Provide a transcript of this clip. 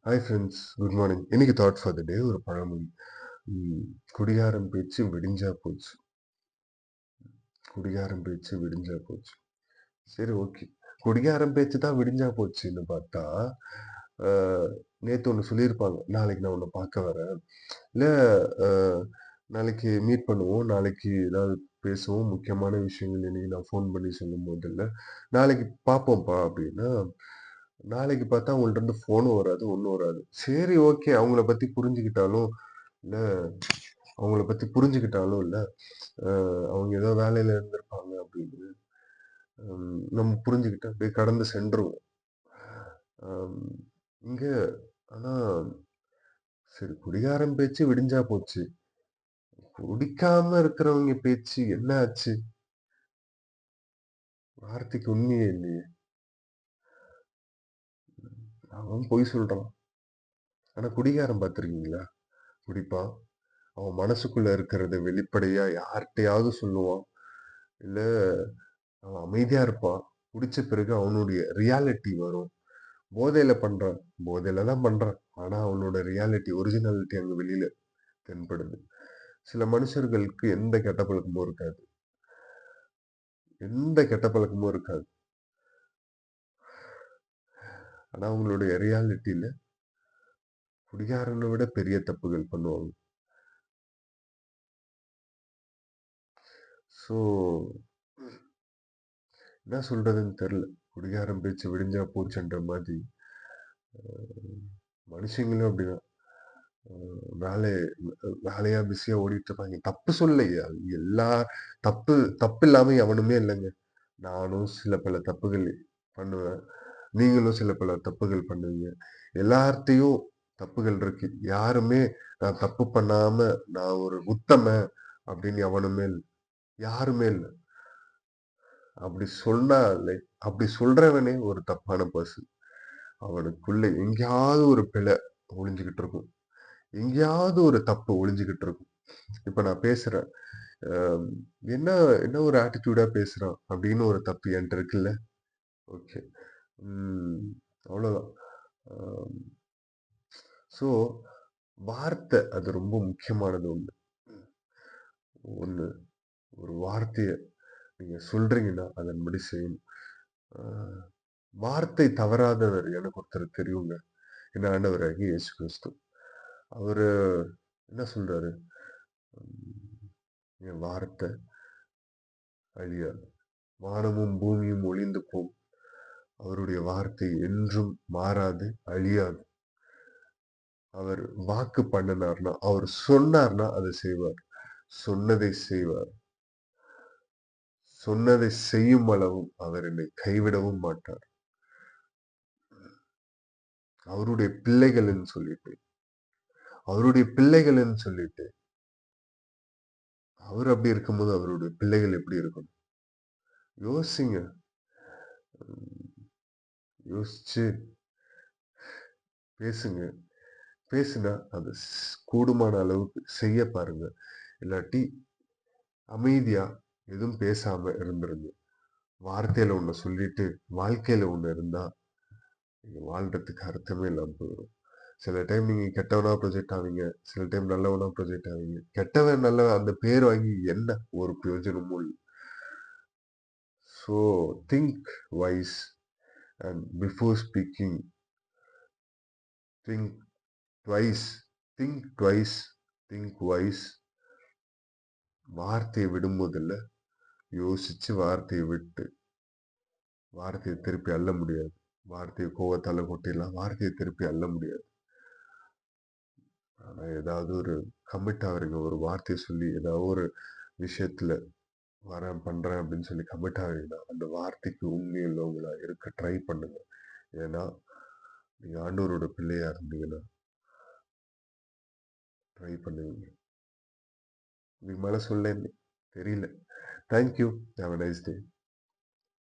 Hi friends, good morning. இன்னைக்கு thought for the டே ஒரு பழமொழி. ம், குடிகாரம் பேச்சு விடிஞ்சா போச்சு. குடிகாரம் பேச்சு விடிஞ்சா போச்சு. சரி, ஓகே. குடிகாரம் பேச்சு தான் விடிஞ்சா போச்சுன்னு பார்த்தா, அ நேத்து ஒண்ணு சொல்லியிருப்பாங்க. நாளைக்கு நான் உன்ன பார்க்க வரேன். இல்ல அ நாளைக்கு மீட் பண்ணுவோம். நாளைக்கு ஏதாவது பேசுவோம். முக்கியமான விஷயங்கள் இன்னைக்கு நான் ஃபோன் பண்ணி சொல்லும்போதெல்ல, நாளைக்கு பார்ப்போம்ப்பா அப்படின்னா, நாளைக்கு பார்த்தா அவங்கள்ட்ட இருந்து ஃபோனும் வராது, ஒண்ணும் வராது. சரி, ஓகே. இல்ல அவங்கள பத்தி புரிஞ்சுக்கிட்டாலும் இல்ல, அ அவங்க ஏதோ வேலையில இருந்திருப்பாங்க அப்படின்னு, நம்ம புரிஞ்சுகிட்டு அப்படியே கடந்து சென்றுருவோம். அம் இங்க ஆனா சரி, குடிகாரன் பேச்சு விடிஞ்சா போச்சு. குடிக்காம இருக்கிறவங்க பேச்சு என்ன ஆச்சு? வார்த்தைக்கு உண்மையே இல்லையே! அவன் பொய் சொல்றான். ஆனா குடிகாரன் பார்த்துருக்கீங்களா? குடிப்பான். அவன் மனசுக்குள்ள இருக்கிறத வெளிப்படையா யார்ட்டயாவது சொல்லுவான். இல்ல அவன் அமைதியா இருப்பான். குடிச்ச பிறகு அவனுடைய ரியாலிட்டி வரும். போதையில பண்றான். போதையில தான் பண்றான். ஆனா அவனோட ரியாலிட்டி, ஒரிஜினாலிட்டி அங்க வெளியில தென்படுது. சில மனுஷர்களுக்கு எந்த கெட்ட பழக்கமும் இருக்காது. எந்த கெட்ட பழக்கமும் இருக்காது. ஆனா அவங்களுடைய ரியாலிட்டில குடிகாரனை விட பெரிய தப்புகள் பண்ணுவாங்க. ஸோ என்ன சொல்றதுன்னு தெரியல. குடிகாரன் பேச்சு விடிஞ்சா போச்சுன்ற மாதிரி மனுஷங்களும் அப்படிதான். அ வேலை வேலையா பிஸியா ஓடிட்டு இருப்பாங்க. தப்பு சொல்லலையே. எல்லா தப்பு தப்பு இல்லாம எவனுமே இல்லங்க. நானும் சில பல தப்புகள் பண்ணுவேன். நீங்களும் சில பல தப்புகள் பண்ணுவீங்க. எல்லார்ட்டயும் தப்புகள் இருக்கு. யாருமே நான் தப்பு பண்ணாம நான் ஒரு உத்தமன் அப்படின்னு எவனுமே இல்ல. யாருமே இல்ல. அப்படி சொன்னாலே அப்படி சொல்றவனே ஒரு தப்பான பர்சன். அவனுக்குள்ள எங்கேயாவது ஒரு பிழை ஒளிஞ்சுகிட்டு இருக்கும். எங்கேயாவது ஒரு தப்பு ஒளிஞ்சுகிட்டு இருக்கும். இப்ப நான் பேசுறேன். அ என்ன என்ன ஒரு ஆட்டிட்யூடா பேசுறான் அப்படின்னு ஒரு தப்பு என்ட்ட இருக்குல்ல. ஓகே. ம். அவ்வளோதான். அ ஸோ வார்த்தை அது ரொம்ப முக்கியமானது ஒண்ணு. ஒண்ணு ஒரு வார்த்தைய நீங்க சொல்றீங்கன்னா, அதன்படி செய்யணும். அ வார்த்தை தவறாதவர் எனக்கு ஒருத்தர் தெரியுங்க. என் ஆண்டவராகிய இயேசு கிறிஸ்து. அவரு என்ன சொல்றாரு? ம் என் வார்த்தை அழியாது. வானமும் பூமியும் ஒழிந்து போகும். அவருடைய வார்த்தை என்றும் மாறாது, அழியாது. அவர் வாக்கு பண்ணினார்னா, அவர் சொன்னார்னா அத செய்வார். சொன்னதை செய்வார். சொன்னதை செய்யும் அளவும் அவர் என்னை கைவிடவும் மாட்டார். அவருடைய பிள்ளைகள்ன்னு சொல்லிட்டு அவருடைய பிள்ளைகள்ன்னு சொல்லிட்டு, அவர் அப்படி இருக்கும்போது அவருடைய பிள்ளைகள் எப்படி இருக்கணும்? யோசிங்க. ம் யோசிச்சு பேசுங்க. பேசுனா அது கூடுமான அளவுக்கு செய்ய பாருங்க. இல்லாட்டி அமைதியா எதுவும் பேசாம இருந்துருங்க. வார்த்தையில ஒண்ண சொல்லிட்டு, வாழ்க்கையில ஒண்ணு இருந்தா, நீங்க வாழ்றதுக்கு அர்த்தமே இல்லாம போயிரும். சில டைம் நீங்க கெட்டவனா ப்ரொஜெக்ட் ஆவீங்க. சில டைம் நல்லவனா ப்ரொஜெக்ட் ஆவீங்க. கெட்டவன், நல்லவன் அந்த பேர் வாங்கி என்ன ஒரு பிரயோஜனமும் இல்ல. So think wise and before speaking think twice. Think twice, think wise. வார்த்தைய விடும்போதில்ல, யோசிச்சு வார்த்தைய விட்டு, வார்த்தைய திருப்பி அள்ள முடியாது. வார்த்தைய கோவத்தால கொட்டிடலாம். வார்த்தைய திருப்பி அள்ள முடியாது. ஆனா ஏதாவது ஒரு கமிட் ஆகுறீங்க. ஒரு வார்த்தைய சொல்லி ஏதாவது ஒரு விஷயத்துல வரேன், பண்றேன் அப்படின்னு சொல்லி கமிட் ஆகுறீங்கன்னா, அந்த வார்த்தைக்கு உண்மை உள்ளவங்களா இருக்க ட்ரை பண்ணுங்க. ஏன்னா, நீங்க ஆண்டவரோட பிள்ளையா இருந்தீங்கன்னா, ட்ரை பண்ணுவீங்க. இதுக்கு மேல சொல்லேன்னு தெரியல. Thank you. Have a nice day.